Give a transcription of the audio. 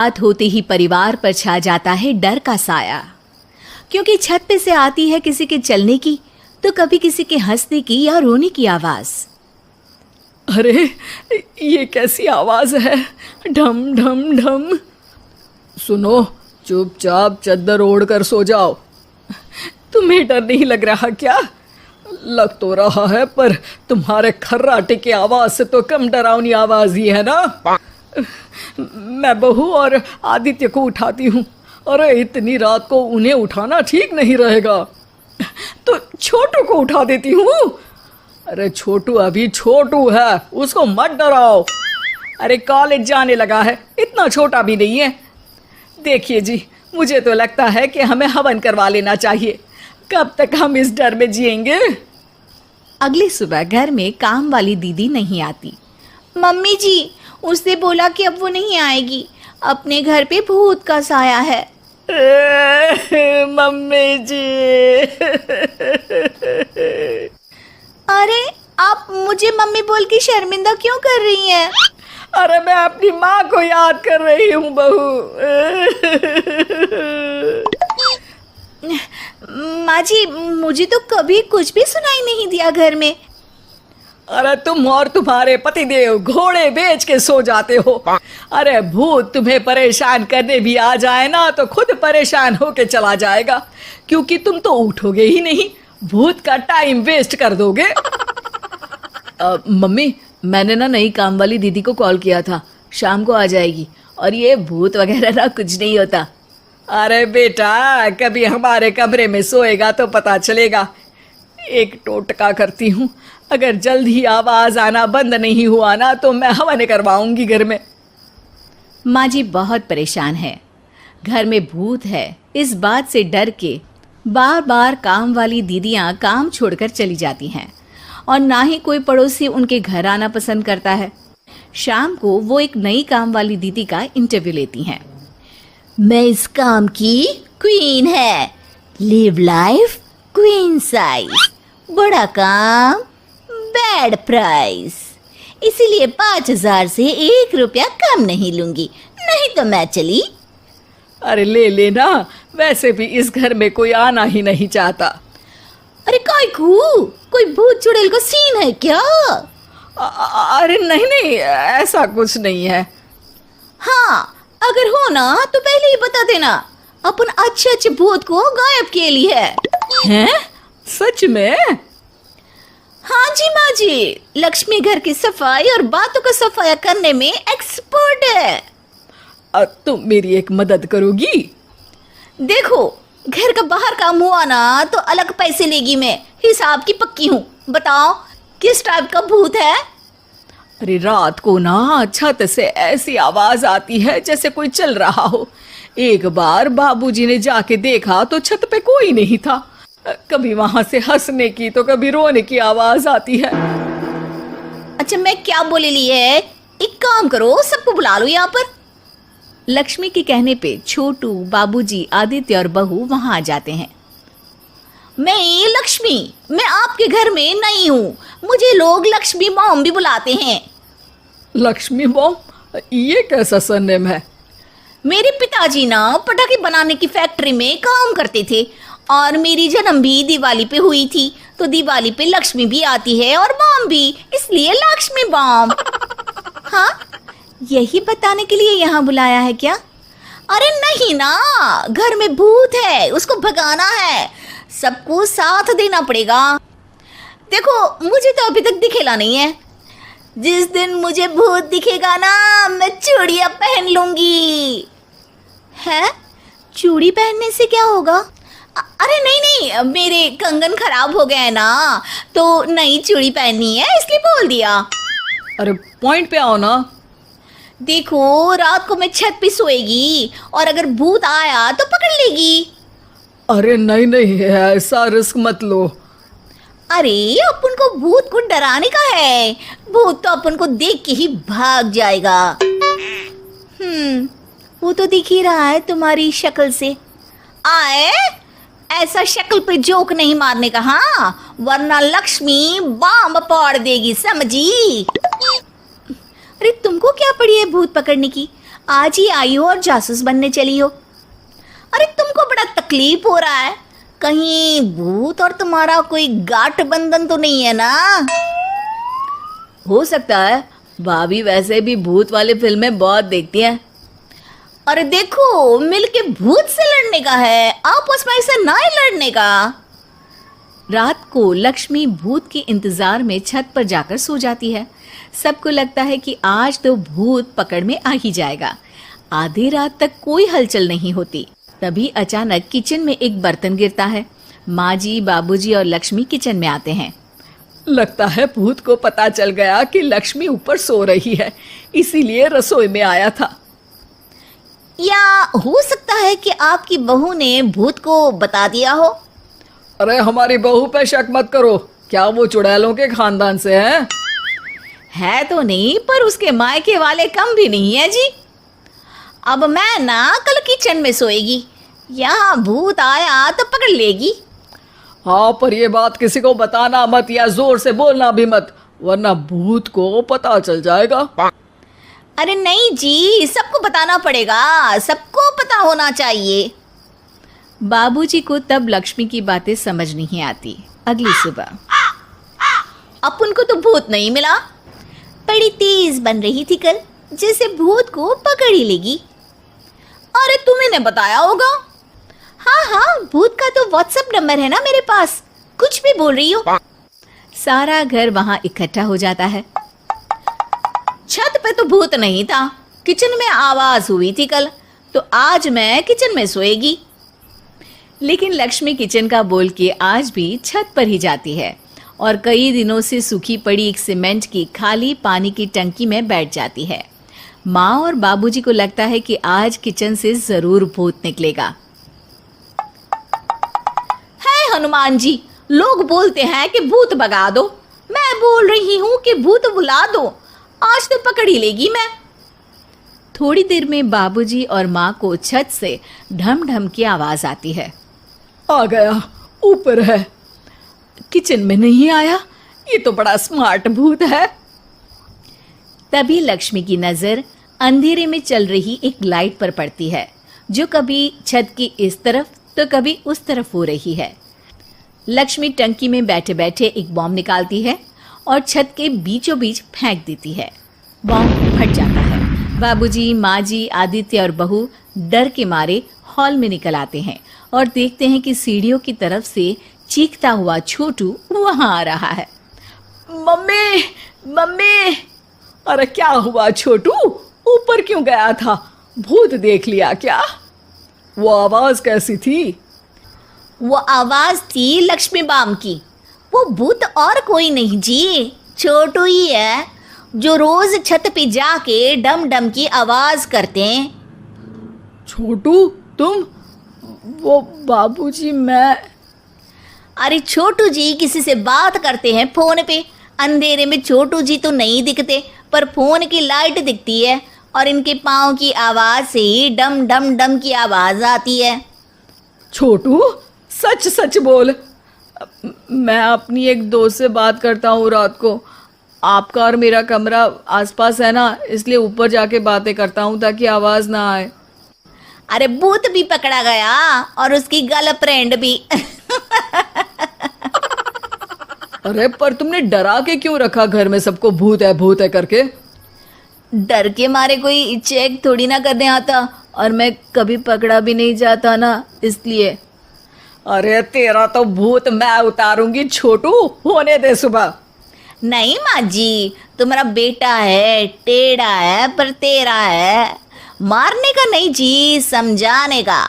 रात होते ही परिवार पर छा जाता है डर का साया, क्योंकि छत पे से आती है किसी के चलने की तो कभी किसी के हंसने की या रोने की आवाज। अरे ये कैसी आवाज है, ढम ढम ढम। सुनो, चुपचाप चद्दर ओढ़ कर सो जाओ। तुम्हें डर नहीं लग रहा क्या? लग तो रहा है, पर तुम्हारे खर्राटे की आवाज से तो कम डरावनी आवाज ही है ना। मैं बहू और आदित्य को उठाती हूँ। अरे इतनी रात को उन्हें उठाना ठीक नहीं रहेगा, तो छोटू को उठा देती हूँ। अरे छोटू अभी छोटू है, उसको मत डराओ। अरे कॉलेज जाने लगा है, इतना छोटा भी नहीं है। देखिए जी, मुझे तो लगता है कि हमें हवन करवा लेना चाहिए। कब तक हम इस डर में जिएंगे? अगली सुबह घर में काम वाली दीदी नहीं आती। मम्मी जी, उसने बोला कि अब वो नहीं आएगी, अपने घर पे भूत का साया है। मम्मी जी। अरे आप मुझे मम्मी बोल के शर्मिंदा क्यों कर रही हैं? अरे मैं अपनी माँ को याद कर रही हूँ बहू। माँ जी, मुझे तो कभी कुछ भी सुनाई नहीं दिया घर में। अरे तुम और तुम्हारे पतिदेव घोड़े बेच के सो जाते हो। अरे भूत तुम्हें परेशान करने भी आ जाए ना तो खुद परेशान होके चला जाएगा, क्योंकि तुम तो उठोगे ही नहीं, भूत का टाइम वेस्ट कर दोगे। मम्मी, मैंने ना नई काम वाली दीदी को कॉल किया था, शाम को आ जाएगी, और ये भूत वगैरह ना कुछ नहीं होता। अरे बेटा, कभी हमारे कमरे में सोएगा तो पता चलेगा। एक टोटका करती हूँ, अगर जल्द ही आवाज आना बंद नहीं हुआ ना तो मैं हवन करवाऊंगी घर में। माँ जी बहुत परेशान है, घर में भूत है इस बात से डर के बार बार काम वाली दीदियाँ काम छोड़कर चली जाती हैं, और ना ही कोई पड़ोसी उनके घर आना पसंद करता है। शाम को वो एक नई काम वाली दीदी का इंटरव्यू लेती हैं। मैं इस काम की क्वीन है, लिव लाइफ क्वीन साइज, बड़ा काम बैड प्राइस, इसीलिए 5,000 से 1 रुपया कम नहीं लूंगी, नहीं तो मैं चली। अरे ले लेना, वैसे भी इस घर में कोई आना ही नहीं चाहता। अरे कोई भूत चुड़ैल का सीन है क्या? अरे नहीं नहीं, ऐसा कुछ नहीं है। हाँ, अगर हो ना तो पहले ही बता देना, अपन अच्छे अच्छे भूत को गायब किए लिए है। हैं? सच में? हाँ जी माँ जी, लक्ष्मी घर की सफाई और बातों का सफाया करने में एक्सपर्ट है। तुम मेरी एक मदद करोगी? देखो, घर का बाहर काम हुआ ना तो अलग पैसे लेगी, मैं हिसाब की पक्की हूँ। बताओ किस टाइप का भूत है? अरे रात को ना छत से ऐसी आवाज आती है जैसे कोई चल रहा हो। एक बार बाबूजी ने जाके देखा तो छत पे कोई नहीं था। कभी वहां से हंसने की तो कभी रोने की आवाज आती है। अच्छा, मैं क्या बोले ली है, एक काम करो, सबको बुला लो यहाँ पर। लक्ष्मी के कहने पे छोटू, बाबूजी, आदित्य और बहू वहां आ जाते हैं। मैं लक्ष्मी, मैं आपके घर में नई हूँ, मुझे लोग लक्ष्मी मॉम भी बुलाते हैं। लक्ष्मी मॉम? ये कैसा सरनेम है? मेरे पिताजी ना पटाखे बनाने की फैक्ट्री में काम करते थे, और मेरी जन्म भी दिवाली पे हुई थी, तो दिवाली पे लक्ष्मी भी आती है और मॉम भी, इसलिए लक्ष्मी मॉम। हाँ, यही बताने के लिए यहाँ बुलाया है क्या? अरे नहीं ना, घर में भूत है, उसको भगाना है, सबको साथ देना पड़ेगा। देखो, मुझे तो अभी तक दिखेला नहीं है, जिस दिन मुझे भूत दिखेगा ना मैं चूड़ियाँ पहन लूंगी। है? चूड़ी पहनने से क्या होगा? अरे नहीं, मेरे कंगन खराब हो गए हैं ना, तो नई चूड़ी पहननी है इसलिए बोल दिया। अरे पॉइंट पे आओ ना। देखो, रात को मैं छत पे सोएगी और अगर भूत आया तो पकड़ लेगी। अरे नहीं नहीं, ऐसा रिस्क मत लो। अरे अपन को भूत को डराने का है, भूत तो अपन को देख के ही भाग जाएगा। वो तो दिख ही रहा है तुम्हारी शक्ल से। आए, ऐसा शक्ल पे जोक नहीं मारने का, हाँ, वरना लक्ष्मी बम फोड़ देगी, समझी? अरे तुमको क्या पड़ी है भूत पकड़ने की? आज ही आई हो और जासूस बनने चली हो। अरे तुमको बड़ा तकलीफ हो रहा है, कहीं भूत और तुम्हारा कोई गांठ बंधन तो नहीं है ना? हो सकता है, भाभी वैसे भी भूत वाली फिल्में बहुत देखती हैं। अरे देखो, मिलके भूत से लड़ने का है, आपस में ऐसे ना ही लड़ने का। रात को लक्ष्मी भूत के इंतजार में छत पर जाकर सो जाती है। सबको लगता है कि आज तो भूत पकड़ में आ ही जाएगा। आधी रात तक कोई हलचल नहीं होती। तभी अचानक किचन में एक बर्तन गिरता है। माँ जी, बाबूजी और लक्ष्मी किचन में आते हैं। लगता है भूत को पता चल गया कि लक्ष्मी ऊपर सो रही है, इसीलिए रसोई में आया था। या हो सकता है कि आपकी बहू ने भूत को बता दिया हो। अरे हमारी बहू पे शक मत करो, क्या वो चुड़ैलों के खानदान से है तो नहीं, पर उसके मायके वाले कम भी नहीं है जी। अब मैं ना कल किचन में सोएगी, यहाँ भूत आया तो पकड़ लेगी। हाँ, पर ये बात किसी को बताना मत या जोर से बोलना भी मत, वरना भूत को पता चल जाएगा। अरे नहीं जी, सबको बताना पड़ेगा, सबको पता होना चाहिए। बाबूजी को तब लक्ष्मी की बातें समझ नहीं आती। अगली सुबह अपन को तो भूत नहीं मिला, बड़ी तेज बन रही थी कल, जैसे भूत को पकड़ ही लेगी। अरे तुम्हें बताया होगा। हाँ हाँ, भूत का तो व्हाट्सएप नंबर है ना मेरे पास, कुछ भी बोल रही हो। सारा घर वहां इकट्ठा हो जाता है। छत पे तो भूत नहीं था, किचन में आवाज हुई थी कल, तो आज मैं किचन में सोएगी। लेकिन लक्ष्मी किचन का बोल के आज भी छत पर ही जाती है और कई दिनों से सूखी पड़ी एक सीमेंट की खाली पानी की टंकी में बैठ जाती है। माँ और बाबूजी को लगता है कि आज किचन से जरूर भूत निकलेगा। है हनुमान जी, लोग बोलते हैं कि भूत भगा दो, मैं बोल रही हूँ कि भूत बुला दो, आज तो पकड़ ही लेगी मैं। थोड़ी देर में बाबूजी और माँ को छत से ढम ढम की आवाज आती है। आ गया, ऊपर है, किचन में नहीं आया, ये तो बड़ा स्मार्ट भूत है। तभी लक्ष्मी की नजर अंधेरे में चल रही एक लाइट पर पड़ती है, जो कभी छत की इस तरफ तो कभी उस तरफ हो रही है। लक्ष्मी टंकी में बैठे बैठे एक बॉम्ब निकालती है और छत के बीचों बीच फेंक देती है। बॉम्ब फट जाता है। बाबूजी, माँ जी, आदित्य और बहू डर के मारे हॉल में निकल आते हैं और देखते हैं कि सीढ़ियों की तरफ से चीखता हुआ छोटू वहां आ रहा है। Mummy, mummy! अरे क्या हुआ छोटू, ऊपर क्यों गया था? भूत देख लिया क्या? वो आवाज कैसी थी? वो आवाज थी लक्ष्मी बाम की। वो भूत और कोई नहीं जी, छोटू ही है, जो रोज छत पे जाके डम डम की आवाज करते हैं। छोटू तुम? वो बाबूजी मैं। अरे छोटू जी किसी से बात करते हैं फोन पे, अंधेरे में छोटू जी तो नहीं दिखते, पर फोन की लाइट दिखती है और इनके पाँव की आवाज से ही डम डम डम की आवाज आती है। छोटू सच सच बोल। मैं अपनी एक दोस्त से बात करता हूँ रात को, आपका और मेरा कमरा आसपास है ना, इसलिए ऊपर जाके बातें करता हूँ ताकि आवाज ना आए। अरे भूत भी पकड़ा गया और उसकी गर्लफ्रेंड भी। अरे पर तुमने डरा के क्यों रखा घर में सबको भूत है करके? डर के मारे कोई चेक थोड़ी ना करने आता, और मैं कभी पकड़ा भी नहीं जाता ना, इसलिए। अरे तेरा तो भूत मैं उतारूंगी छोटू, होने दे सुबह। नहीं माँ जी, तुम्हारा बेटा है, टेढ़ा है पर तेरा है, मारने का नहीं जी, समझाने का।